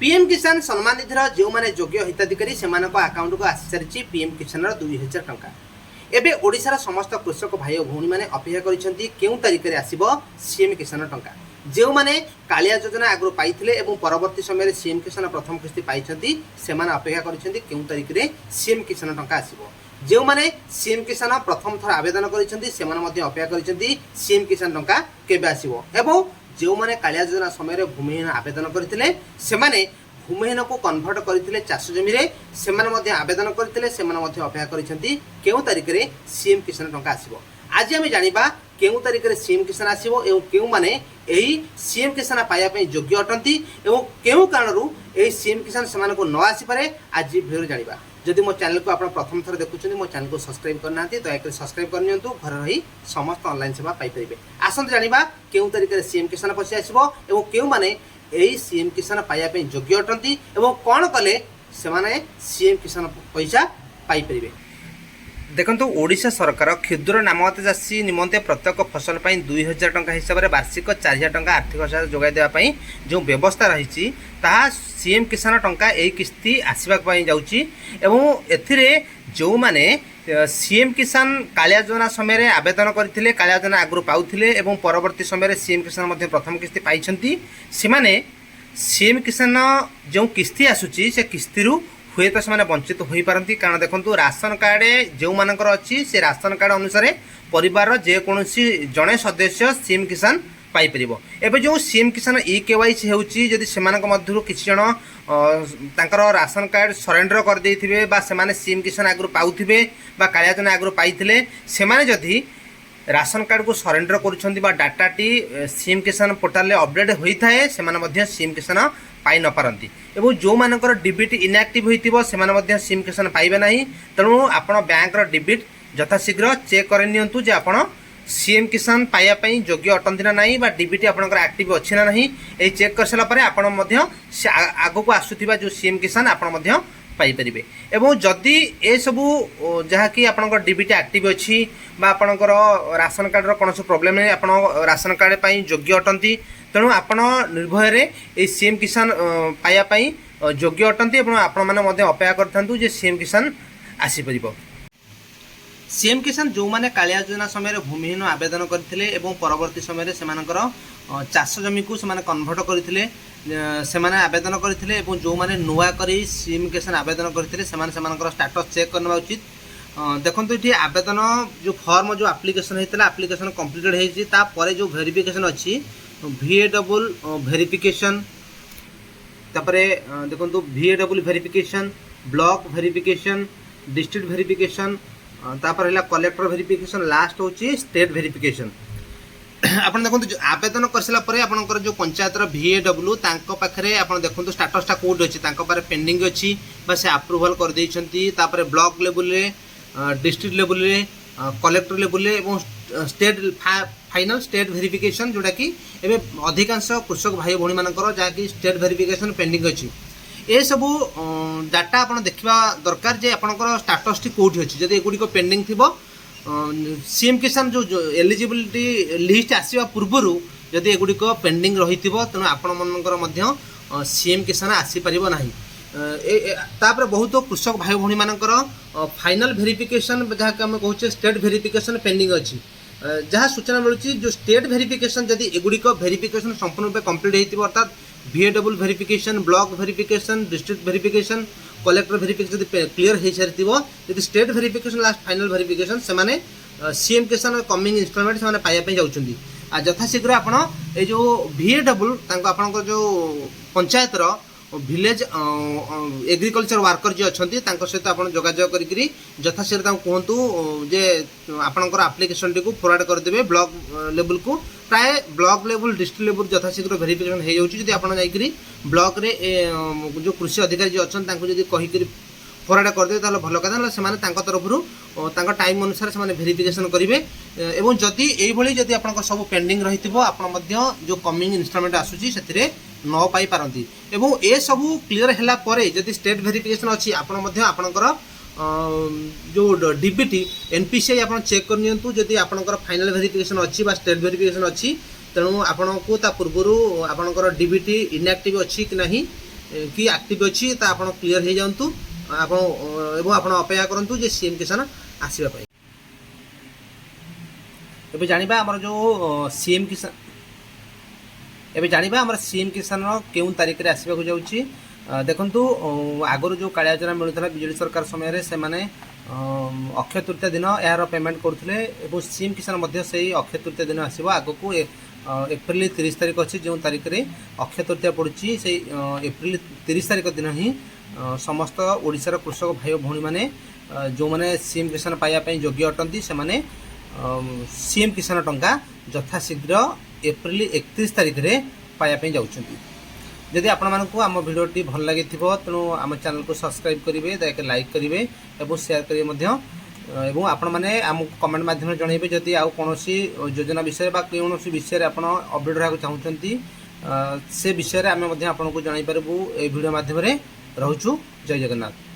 PM किसान सम्मान निधि जो मैंने योग्य हिताधिकारी से आकाउंट को आसी सारी पीएम किसान 2000 टंका एबे ओडिशार समस्त कृषक भाई और भौणी मैंने अपेक्षा करिसेंती केउ तारिख रे आसीबो सीएम किसान टंका जो मैंने कालिया योजना आगु पाइथिले एवं परवर्ती समय सीएम किसान प्रथम किस्ती पाइछंती से माने अपेक्षा करिसेंती केउ तारिख रे सीएम किसान टंका आसीबो जो मैंने सीएम किसान प्रथम थर आवेदन करिसेंती से माने मध्ये अपेक्षा करिसेंती सीएम किसान टंका केबे आसीबो एवं जो मैंने कालिया योजना समय भूमिहीन आवेदन करथिले से माने भूमिहीन को कन्भर्ट करथिले चाष जमी रे से माने मध्ये आवेदन करथिले से माने मध्ये अपेक्षा करिसेंती केउ तारिख रे सीएम किसान टंका आसीबो आज आम जानिबा केउ तारिख रे सीएम किसान आसीबो एवं केउ माने एही सीएम किसान पाया पे योग्य अटंती एवं केउ कारणरू एही सीएम किसान से माने को न आसी पारे आज भिडियो जानिबा जदि मो चैनल को आपण प्रथम थर देखुछनी मो चैनल को सब्सक्राइब करना दयाकर सब्सक्राइब करनियंतु घर रही समस्त ऑनलाइन सेवा पाई परिबे आसंत जानिबा केउ तारिख रे सीएम किसान पसी आसीबो एवं केउ माने एही सीएम किसान पाया पे योग्य अटंती एवं कोन कले से माने सीएम किसान पैसा पाई परिबे देखो ओडिशा सरकार क्षुद्र नामवत चाषी निमंते प्रत्येक फसल पर 2000 टंका हिसाब से वार्षिक 4000 टंका आर्थिक सहायता जोगाई देवाई जो व्यवस्था रही सीएम किसान टंका यही किस्ती आसवाक जाऊँगी एथिरे जो माने सीएम किसान कालिया योजना समय आवेदन करते कालिया योजना आगु पाउथिले एवं परवर्ती समय सीएम किसान प्रथम किस्ती पाई से सीएम किसान जो किस्ती आसूची से किस्ती हुए तो से वंचित हो पारती कारण देखो राशन कार्ड जो मानकर अच्छी से राशन कार्ड अनुसार परिवार जेकोसी जड़े सदस्य सीएम किसान पाइपर एवं जो सीएम किसान केवाईसी होती जदि से किसी जन राशन कार्ड सरेंडर करदे से सीएम किसान आगु पाऊे कालिया योजना आगु पाई से राशन कार्ड को सरेंडर कर डाटाटी सीएम किसान पोर्टाल अपडेट होता है से सीएम किसान पाई न पारती एवं जो मानकर डिबिट इनएक्टिव होइतिबो से सीएम किसान पाइबे नहीं तेणु आपण बैंक डिबिट यथाशीघ्र चेक कर नियंतु जे आपण सीएम किसान पाइबा पई योग्य अटंती ना नहीं बा डिबिट आपनकर एक्टिव अछि ना नहीं ए चेक कर सला परे आपण मध्य आगो को आसुथिबा जो सीएम किसान आपण मध्य पाई परिबे एवं जदि ए सबु जहा कि आपनकर डिबिट एक्टिव अछि बा आपनकर राशन कार्ड रो कोनोस प्रॉब्लम नै आपण राशन कार्ड पई योग्य अटंती तेणु आपण निर्भय ए सीएम किसान पाइबा पई योग्य अटंती एवं आपण माने मध्य अपेक्षा करथांतु जे सीएम किसान आसी परिबो सीएम किसान जो माने कालिया योजना समय भूमिहीन आवेदन करथिले एवं परवर्ती समय सेमानकर चाष जमी को से कन्भर्ट करथिले से आवेदन करथिले एवं जो माने नुआ करी सीएम किसान आवेदन करथिले सेमानकर स्टेटस चेक करना उचित देखो ये आवेदन जो फॉर्म जो एप्लिकेशन होता एप्लिकेशन कंप्लीटेड होती तापर जो वेरिफिकेशन अच्छी VAW वेरिफिकेशन तापरे देखो VAW verification block verification district verification तापर है कलेक्टर वेरिफिकेशन लास्ट होची स्टेट वेरिफिकेशन आप देखो आवेदन कर सारा पर आपंकर जो पंचायत VAW तांको पाखरे आप देखो स्टेटसटा कोड अच्छी पेंडिंग अच्छी से अप्रूवल कर देइछंती तापर ब्लॉक लेवल रे डिस्ट्रिक्ट लेवल रे कलेक्टर लेवल रे स्टेट फाइनल स्टेट वेरिफिकेशन जोटा कि एबे अधिकांश कृषक भाई भौणी मानकर जहाँकि स्टेट वेरिफिकेशन पेंडिंग अच्छी ये सबू डाटा आप देखा दरकार जे आपंकर स्टेटस कौटी अच्छी जब एगुड़ी पेंडिंग थी सीएम किसान जो एलिजिबिलिटी लिस्ट आसवा पूर्वर जदि एगुड़ी पेंडिंग रही तेणु आपण मनकर सीएम किसान आसीपर ना तापर बहुत कृषक भाई भौणी मानकर फाइनल वेरिफिकेशन जहाँ आम कहूँ स्टेट वेरिफिकेशन पेंडिंग अच्छी जहाँ सूचना मिलूँ जो स्टेट वेरिफिकेशन जदि एगुड़ी वेरिफिकेशन संपूर्ण रूप कंप्लीट होती अर्थात VAW verification block verification district verification collector verification जब क्लीयर हो सारी जब state verification last final verification से सीएम किसान कमिंग इंस्टॉलमेंट से पाइबा जाऊँगी यथाशीघ्र आपड़ ये जो VAW आपंकर जो पंचायत विलेज एग्रीकल्चर वर्कर जी अच्छा सहित आप जोगाजोग करी यथाशीघ्र कहतु जे आपंकर आप्लिकेशन टी फरवर्ड करदे ब्लॉक लेवल को प्राय ब्लॉक लेवल डिस्ट्रिक्ट लेवल यथाशीघ्र वेरिफिकेशन हो जाऊँगी आप ब्लॉक रे जो कृषि अधिकारी जी अच्छा कहीकि फरवर्ड करदे ताले भल कथा से तरफ टाइम अनुसार से वेरिफिकेशन करेंगे एवं जदि ये जदि आप सब पेंडिंग रही जो कमिंग इंस्टॉलमेंट आसूसी से न पाई पारती एवं ए सबू क्लीयर है जदि स्टेट वेरिफिकेशन अच्छी आपणकर जो डीबीटी एनपीसीआई आप चेक करनियंतु जदि आपणकर फाइनल वेरिफिकेशन अच्छी स्टेट वेरिफिकेशन अच्छी तेणु आपन को पूर्वर आपणकर डीबीटी इनएक्टिव अच्छी कि नहीं कि एक्टिव अच्छी आप क्लीयर हो जातु आप अपेक्षा करूँ जे सीएम किसान आसवाई। एबे जानिबा हमर जो सीएम किसान एबे जानिबा हमर सीएम किसान केउं तारिख रे आसीबा को जाउची। देखंतु आगर जो कालिया योजना मिलुथला बिजेडी सरकार समय रे से माने अक्षय तृतीया दिन यार पेमेंट करथले एवं सीएम किसान मध्य से अक्षय तृतीया दिन आसीबो आगो को एप्रिल 30 तारिख अच्छी जो तारिख रे अक्षय तृतीया पड़ुची से एप्रिल 30 तारिख दिन ही समस्त ओडिशार कृषक भाई भौणी माने जो माने सीएम किसान पाइबा पई योग्य अटंती से माने सीएम किसान टंका यथाशीघ्र एप्रिल 31 तारिख रे पाइबा जाउछंती। जदि आपण मानकु आम भिडियोटी भल लगी तेणु आम चैनल को सब्सक्राइब करेंगे दयाक लाइक करेंगे और शेयर करेंगे एवं आपण मैंने आमको कमेंट माध्यम जनइबे जदि आउ कौन योजना विषय कौन विषय आप अपडेट रहा चाहते से विषय में आम आपको जनईपारू ये भिडियो मध्यम रोचु। जय जगन्नाथ।